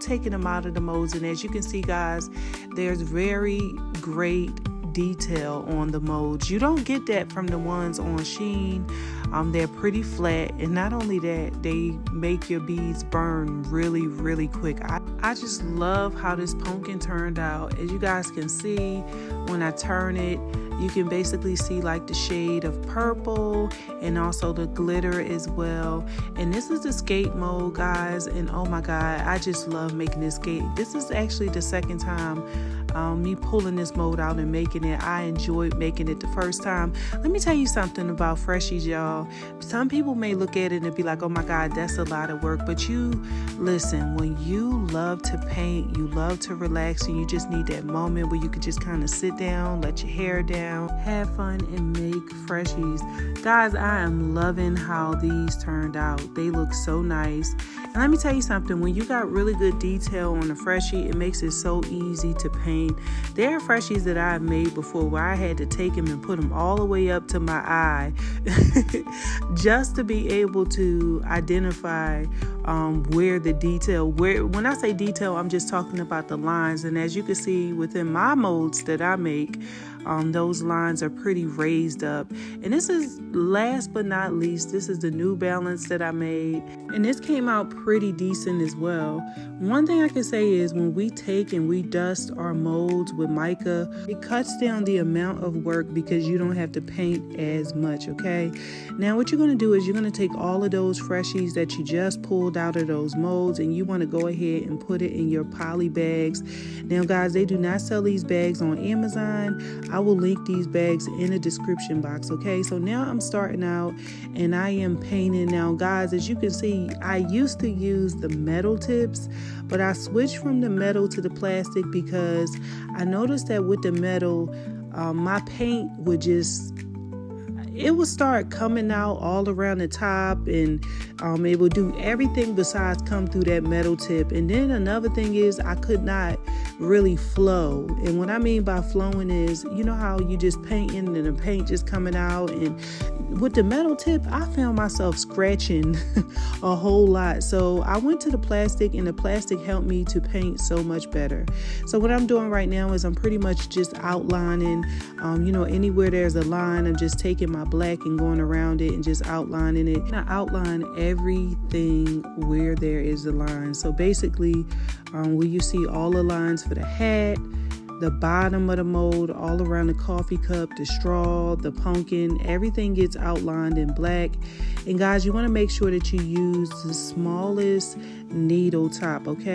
taking them out of the molds. And as you can see, guys, there's very great detail on the molds. You don't get that from the ones on Shein. They're pretty flat, and not only that, they make your beads burn really, really quick. I just love how this pumpkin turned out. As you guys can see, when I turn it, you can basically see like the shade of purple and also the glitter as well. And this is the skate mold, guys, and oh my god, I just love making this skate. This is actually the second time me pulling this mold out and making it. I enjoyed making it the first time. Let me tell you something about Freshies, y'all. Some people may look at it and be like, oh my god, that's a lot of work. But you listen, when you love to paint, you love to relax, and you just need that moment where you could just kind of sit down, let your hair down, have fun, and make Freshies. Guys, I am loving how these turned out. They look so nice. And let me tell you something, when you got really good detail on a Freshie, it makes it so easy to paint. There are Freshies that I've made before where I had to take them and put them all the way up to my eye just to be able to identify where the detail, when I say detail, I'm just talking about the lines. And as you can see within my molds that I make, those lines are pretty raised up. And this is, last but not least, this is the New Balance that I made, and this came out pretty decent as well. One thing I can say is when we take and we dust our molds with mica, it cuts down the amount of work because you don't have to paint as much, okay? Now what you're going to do is you're going to take all of those Freshies that you just pulled out of those molds, and you want to go ahead and put it in your poly bags. Now guys, they do not sell these bags on Amazon. I will link these bags in the description box, okay? So now I'm starting out and I am painting. Now guys, as you can see, I used to use the metal tips, but I switched from the metal to the plastic because I noticed that with the metal, my paint would just, it would start coming out all around the top, and it would do everything besides come through that metal tip. And then another thing is I could not really flow. And what I mean by flowing is, you know how you just painting and the paint just coming out, and with the metal tip, I found myself scratching a whole lot. So I went to the plastic, and the plastic helped me to paint so much better. So what I'm doing right now is I'm pretty much just outlining, anywhere there's a line, I'm just taking my black and going around it and just outlining it. And I outline everything where there is a line. So basically, where you see all the lines for the hat, the bottom of the mold, all around the coffee cup, the straw, the pumpkin, everything gets outlined in black. And guys, you want to make sure that you use the smallest needle top, okay?